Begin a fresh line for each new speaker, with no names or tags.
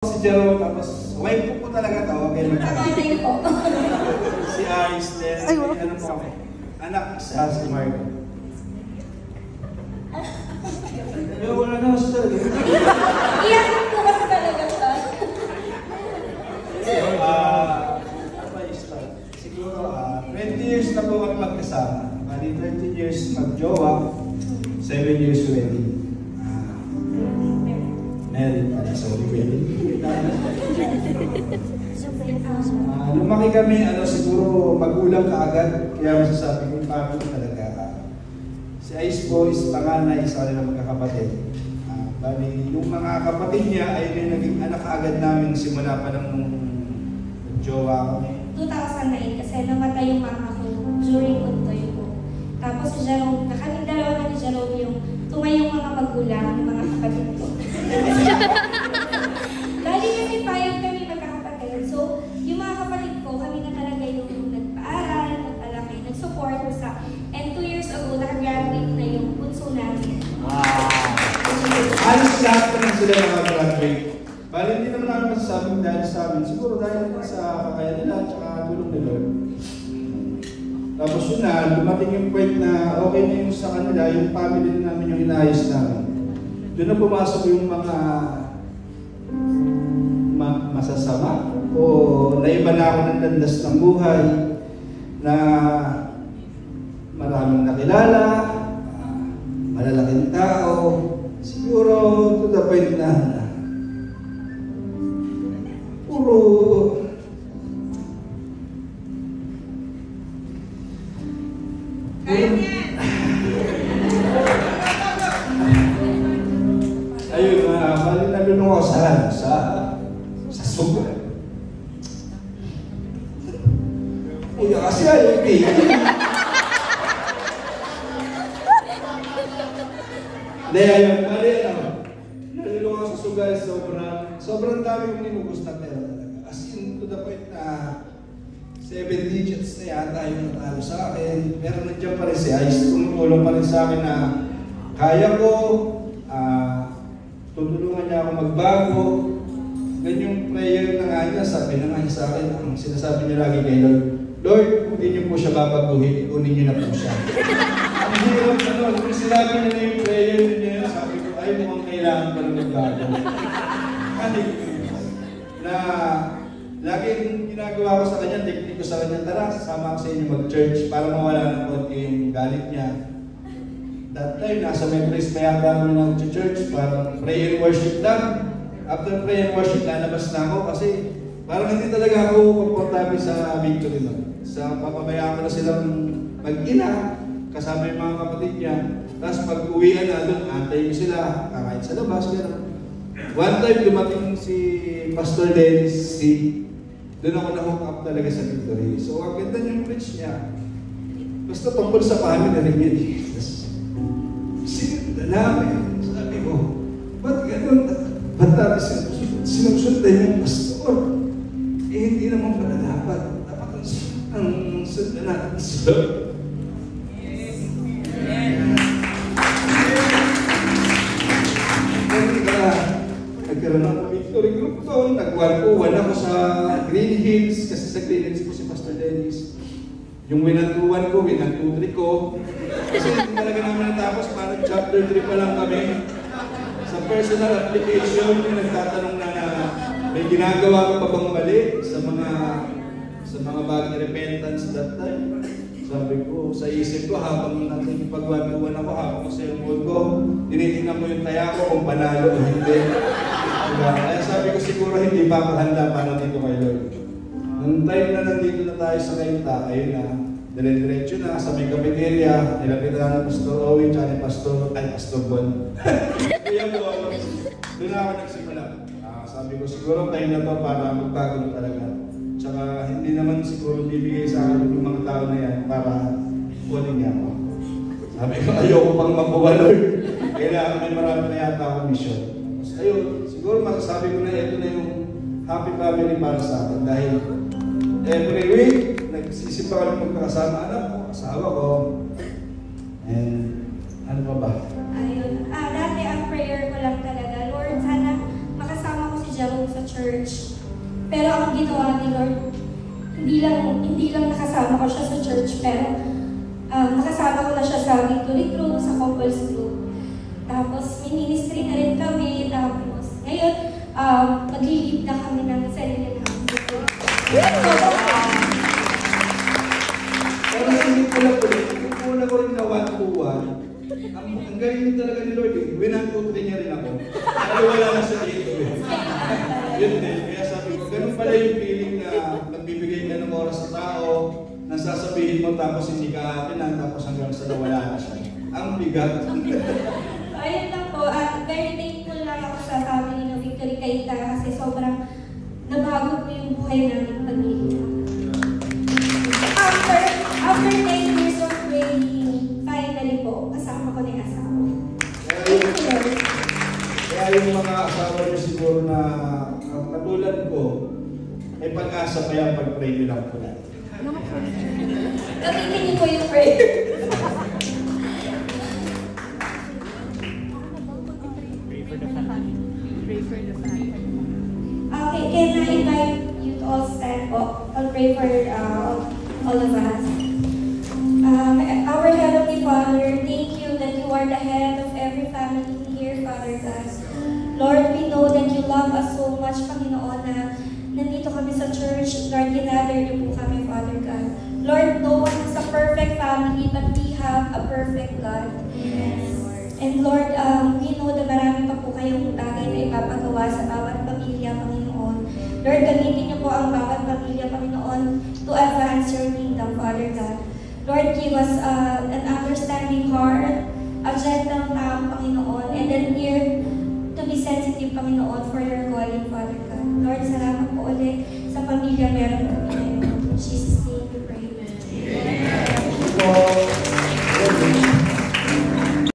Si Jerome, tapos wife ko po talaga to. Okay,
Nakakasing po.
Si Ice, then ano po kami. Anak isa, si Marco. Pero wala na mas talaga.
Iyakin po kasi talaga siya.
Siguro, 20 years na po kami magkasama. Bali 13 years mag-jowa, 7 years wedding. Married pala, sorry, wedding. Lumaki kami, siguro magulang kaagad, kaya masasabi ko family talaga. Si Ice po is panganay sa kanila magkakapatid. Bali, yung mga kapatid niya ay yung naging anak kaagad namin simula pa nung jowa kami.
2009 kasi namatay yung mama ko during Untoy po. Tapos si Jerome, kaming dalawa na ni Jerome yung tumayong mga magulang, yung mga kapatid ko. Dali kami payag kami magkakapatid. So, yung mga kapatid ko, kami na talaga yung nagpaaral, nagpalaki, nag-support sa. And 2 years ago, nakagraduate na yung bunso namin.
Halos lahat na sila nakagraduate. Bali, hindi naman namin masasabing dahil sa amin. Siguro dahil sa kakayan nila at saka tulong nila. Tapos yun na, dumating yung point na okay na yung sa kanila, yung family namin yung inaayos namin. Doon na pumasok yung mga masasama o naiba na ako ng landas ng buhay na maraming nakilala, malalaking tao, siguro to the point na puro ayun, bali nalunong ako sa sugar. Uy, kasi ayaw eh. Hindi, ayun, bali nalunong ako sa sugar, sobrang dami kong inugusta pera talaga. As in, to the point na 7 digits na yata yung natalo sa akin. Pero nandiyan pa rin si Ice. Tumulong pa rin sa akin na kaya ko, tutulungan niya ako magbago. Ganyang prayer na nga niya, sabi na nga sa akin, ang sinasabi niya lagi kay Lord, Lord, kung hindi niyo po siya babaguhin, ikunin niyo na po siya. Ang hirap nung sinabi niya na yung prayer niya, sabi ko, ay mukhang kailangan pa rin magbago. Na laging ginagawa ko sa kanya, technique ko sa kanya, tara, sasama ako sa inyo mag-church para mawala ng konti yung galit niya. That time, nasa Methodist pa yata kami nag-church, parang pray and worship lang. After pray and worship, lalabas na ako kasi parang hindi talaga ako komportable sa victory nun. Sa papabayaan ko na silang mag-ina, kasama yung mga kapatid niya. Tapos pag-uwian na doon, antayin ko sila, kakain sa labas, gano'n. One time, dumating si Pastor Dennis, doon ako na-hook up talaga sa victory. So, ang ganda niyong preach niya. Basta tungkol sa family rin yun. Sinundan namin. Sabi ko, ba't gano'n? Ba't natin sinusundan yung pastor? Eh, hindi naman pala dapat. Dapat ang sundan natin si Lord. Nagkaroon ako ng victory group doon. Nag-101 ako sa Green Hills kasi sa Green Hills po si Pastor Dennis. Yung winantuan ko, winantutri ko. Kasi hindi talaga naman natapos, parang chapter 3 pa lang kami. Sa personal application, yung nagtatanong na may ginagawa ko pa bang mali sa mga bagong repentance that time. Sabi ko, sa isip ko, habang nagpag-101 ako, habang sa cellphone ko, tinitingnan ko yung taya ko kung panalo o hindi. Kaya sabi ko siguro hindi pa ako handa para dito kay Lord. Nung time na nandito na tayo sa Kainta, ayun na, dire-diretso na sa may cafeteria, nilapitan ng Pastor Owen, tsaka ni Pastor Bon. Kaya po, doon ako nagsimula. Sabi ko siguro time na to para magbago na talaga. Tsaka hindi naman siguro bibigay sa akin yung mga tao na yan para kunin niya ako. Sabi ko, ayoko pang makuha, Lord. Kailangan may marami na yata akong mission. Ayun, siguro masasabi ko na ito na yung happy family para sa akin dahil every week, nagsisip pa kami magkakasama anak ko, asawa ko, and ano pa ba?
Ayun, dati ang prayer ko lang talaga, Lord, sana makasama ko si Jerome sa church. church. Pero ang ginawa ni Lord, hindi lang nakasama ko siya sa church, pero nakasama ko na siya sa Victory Group, sa Couples Group. Tapos may ministry na rin kami. Tapos ngayon, mag-lead na kami ng sarili namin.
Pero hindi ko lang ulit, kung una ko rin na one-to-one, ang galing talaga ni Lord, winang-to-three niya rin ako. Pero wala na siya dito. Yun din, kaya sabi ko, ganun pala yung feeling na nagbibigay ka ng oras sa tao, nasasabihin mo tapos hindi ka atinan, tapos hanggang sa nawala na siya. Ang bigat.
Ayun lang po, very thankful lang ako sa family ng Victory Kaita kasi sobrang nabago po yung buhay namin pamilya. After 9 years of praying, finally po, kasama ko na yung asawa.
Kaya yung mga asawa niyo siguro na katulad ko, may pag-asa pa yan pag-pray nyo lang po natin.
Gamitin niyo po yung prayer.
Pray for the family. Pray for the family.
Okay, can I invite you to all stand up? I'll pray for all of us. Our Heavenly Father, thank you that you are the head of every family here, Father God. Lord, we know that you love us so much, Panginoon, na nandito kami sa church. Lord, ginather niyo po kami, Father God. Lord, no one has a perfect family, but we have a perfect God. Yes. And Lord, we know na marami pa po kayong bagay na ipapagawa sa bawat pamilya, Panginoon. Lord, gamitin niyo po ang bawat pamilya, Panginoon, to advance your kingdom, Father God. Lord, give us an understanding heart, a gentle tongue, Panginoon, and an ear to be sensitive, Panginoon, for your calling, Father God. Lord, salamat po ulit sa pamilya meron